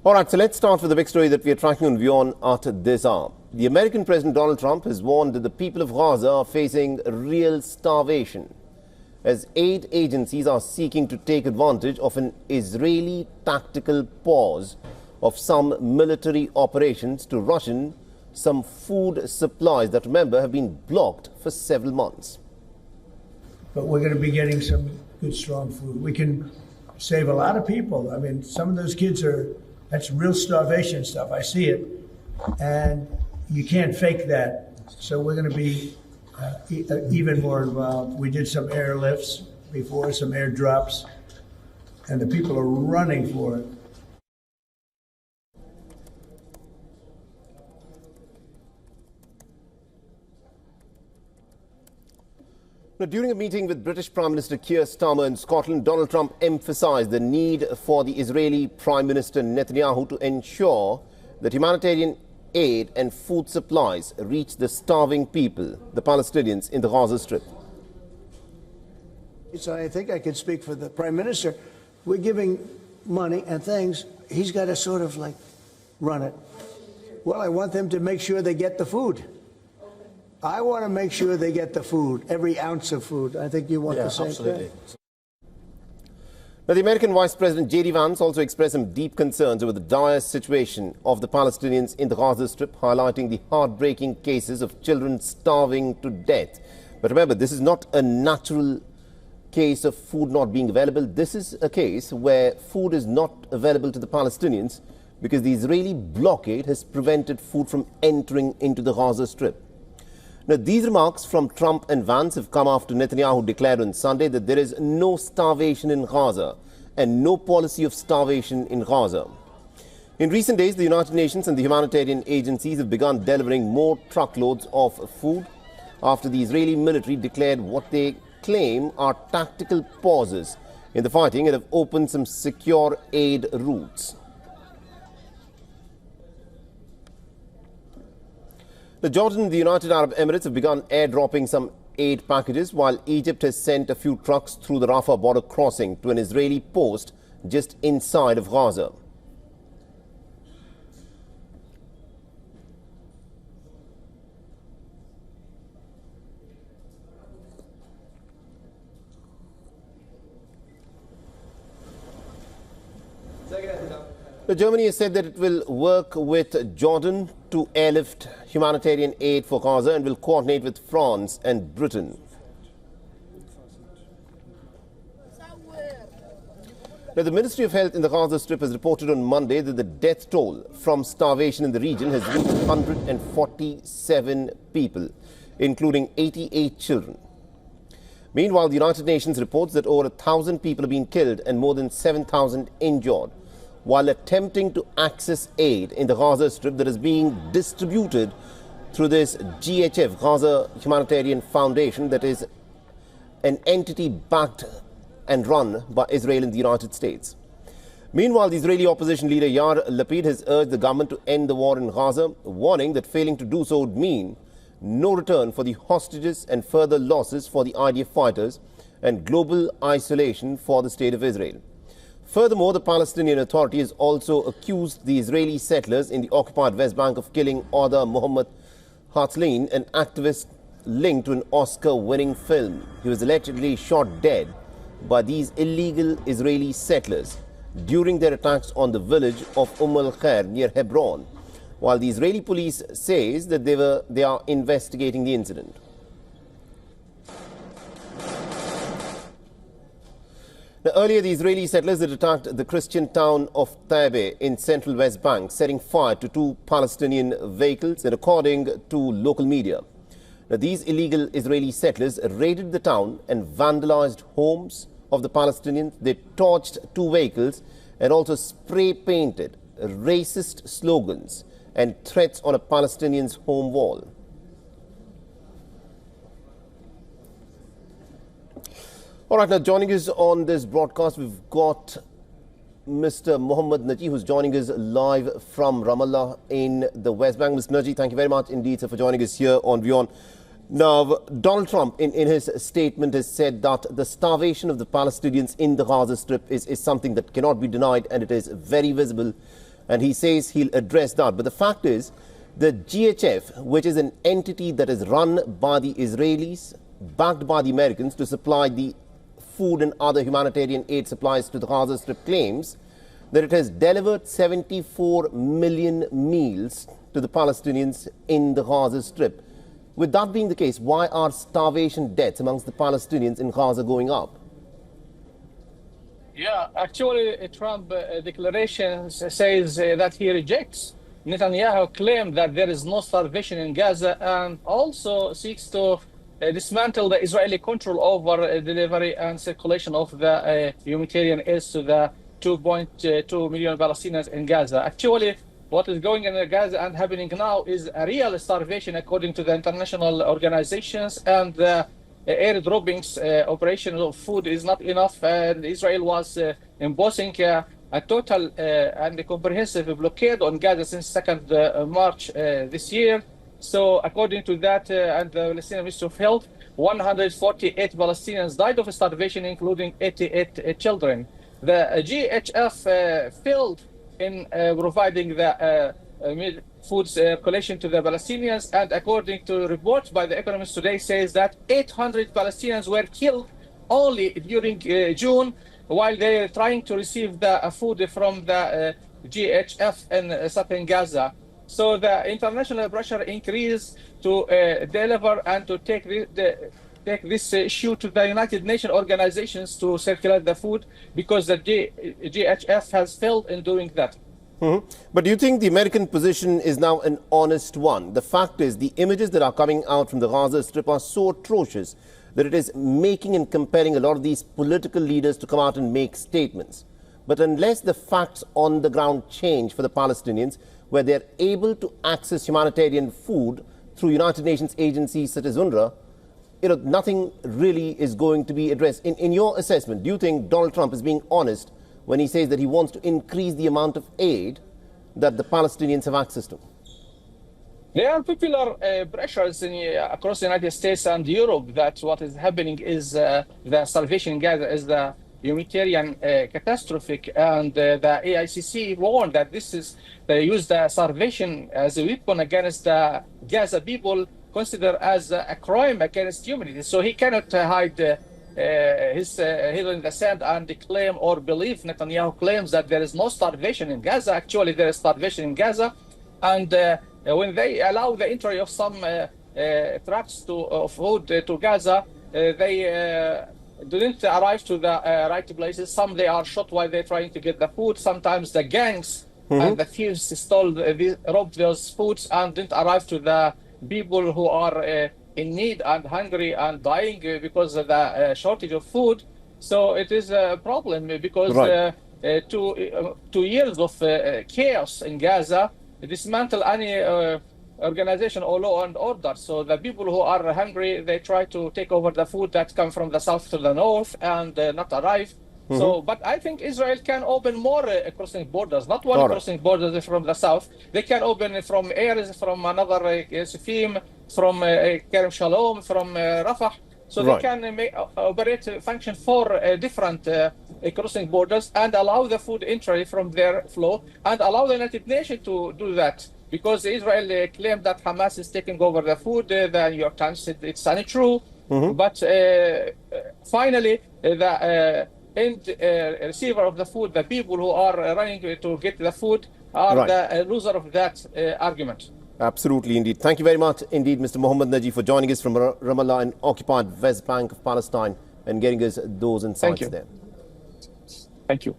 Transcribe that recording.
All right, so let's start with the big story that we are tracking on WION at this hour. The American President Donald Trump has warned that the people of Gaza are facing real starvation as aid agencies are seeking to take advantage of an Israeli tactical pause of some military operations to ration some food supplies that, remember, have been blocked for several months. But we're going to be getting some good, strong food. We can save a lot of people. I mean, some of those kids that's real starvation stuff. I see it. And you can't fake that. So we're going to be even more involved. We did some airlifts before, some airdrops, and the people are running for it. Now, during a meeting with British Prime Minister Keir Starmer in Scotland, Donald Trump emphasized the need for the Israeli Prime Minister Netanyahu to ensure that humanitarian aid and food supplies reach the starving people, the Palestinians in the Gaza Strip. So I think I can speak for the Prime Minister. We're giving money and things. He's got to sort of like run it. Well, I want them to make sure they get the food. I want to make sure they get the food, every ounce of food. I think you want the same thing. Now, the American Vice President J.D. Vance also expressed some deep concerns over the dire situation of the Palestinians in the Gaza Strip, highlighting the heartbreaking cases of children starving to death. But remember, this is not a natural case of food not being available. This is a case where food is not available to the Palestinians because the Israeli blockade has prevented food from entering into the Gaza Strip. Now, these remarks from Trump and Vance have come after Netanyahu declared on Sunday that there is no starvation in Gaza and no policy of starvation in Gaza. In recent days, the United Nations and the humanitarian agencies have begun delivering more truckloads of food after the Israeli military declared what they claim are tactical pauses in the fighting and have opened some secure aid routes. Jordan and the United Arab Emirates have begun airdropping some aid packages, while Egypt has sent a few trucks through the Rafah border crossing to an Israeli post just inside of Gaza. Germany has said that it will work with Jordan to airlift humanitarian aid for Gaza and will coordinate with France and Britain. Now, the Ministry of Health in the Gaza Strip has reported on Monday that the death toll from starvation in the region has reached 147 people, including 88 children. Meanwhile, the United Nations reports that over 1,000 people have been killed and more than 7,000 injured, while attempting to access aid in the Gaza Strip that is being distributed through this GHF, Gaza Humanitarian Foundation, that is an entity backed and run by Israel and the United States. Meanwhile, the Israeli opposition leader Yair Lapid has urged the government to end the war in Gaza, warning that failing to do so would mean no return for the hostages and further losses for the IDF fighters and global isolation for the State of Israel. Furthermore, the Palestinian Authority has also accused the Israeli settlers in the occupied West Bank of killing author Mohammed Hatzlin, an activist linked to an Oscar-winning film. He was allegedly shot dead by these illegal Israeli settlers during their attacks on the village of al-Khair near Hebron, while the Israeli police says that they are investigating the incident. Now, earlier, the Israeli settlers had attacked the Christian town of Taibeh in central West Bank, setting fire to 2 Palestinian vehicles, and according to local media. Now, these illegal Israeli settlers raided the town and vandalized homes of the Palestinians. They torched 2 vehicles and also spray-painted racist slogans and threats on a Palestinian's home wall. All right, now joining us on this broadcast, we've got Mr. Mohammed Najee, who's joining us live from Ramallah in the West Bank. Mr. Najee, thank you very much indeed, sir, for joining us here on WION. Now, Donald Trump, in his statement, has said that the starvation of the Palestinians in the Gaza Strip is something that cannot be denied, and it is very visible. and he says he'll address that. But the fact is, the GHF, which is an entity that is run by the Israelis, backed by the Americans to supply the food and other humanitarian aid supplies to the Gaza Strip, claims that it has delivered 74 million meals to the Palestinians in the Gaza Strip. With that being the case, why are starvation deaths amongst the Palestinians in Gaza going up? Yeah, actually, Trump declaration says that he rejects Netanyahu claim that there is no starvation in Gaza, and also seeks to dismantle the Israeli control over delivery and circulation of the humanitarian aid to the 2.2 million Palestinians in Gaza. Actually, what is going on in Gaza and happening now is a real starvation according to the international organizations, and the air droppings operation of food is not enough, and Israel was imposing a total and a comprehensive blockade on Gaza since 2nd March this year. So according to that and the Palestinian Ministry of Health, 148 Palestinians died of starvation, including 88 children. The GHF failed in providing the food collection to the Palestinians, and according to reports by The Economist today, says that 800 Palestinians were killed only during June while they are trying to receive the food from the GHF in southern Gaza. So the international pressure increased to deliver and to take this issue to the United Nations organizations to circulate the food, because the GHF has failed in doing that. But do you think the American position is now an honest one? The fact is, the images that are coming out from the Gaza Strip are so atrocious that it is making and compelling a lot of these political leaders to come out and make statements. But unless the facts on the ground change for the Palestinians, where they're able to access humanitarian food through United Nations agencies such as UNRWA, nothing really is going to be addressed. In your assessment, do you think Donald Trump is being honest when he says that he wants to increase the amount of aid that the Palestinians have access to? There are popular pressures across the United States and Europe that what is happening is the starvation in Gaza is the humanitarian catastrophic, and the AICC warned that they use the starvation as a weapon against the Gaza people, considered as a crime against humanity. So he cannot hide his head in the sand and claim or believe Netanyahu claims that there is no starvation in Gaza. Actually, there is starvation in Gaza, and when they allow the entry of some trucks of food to Gaza, they didn't arrive to the right places. Some they are shot while they're trying to get the food. Sometimes the gangs and the thieves robbed those foods and didn't arrive to the people who are in need and hungry and dying because of the shortage of food. So it is a problem because 2 years of chaos in Gaza dismantle any organization or law and order. So the people who are hungry, they try to take over the food that come from the south to the north and not arrive. So, but I think Israel can open more crossing borders, not one crossing borders from the south. They can open from areas from another Sufim, from Kerem Shalom, from Rafah. So they can operate function for different crossing borders and allow the food entry from their flow and allow the United Nations to do that. Because Israel claimed that Hamas is taking over the food. The New York Times said it's untrue. But finally, the end receiver of the food, the people who are running to get the food, are the loser of that argument. Absolutely, indeed. Thank you very much indeed, Mr. Mohammed Najee, for joining us from Ramallah and occupied West Bank of Palestine and getting us those insights there. Thank you.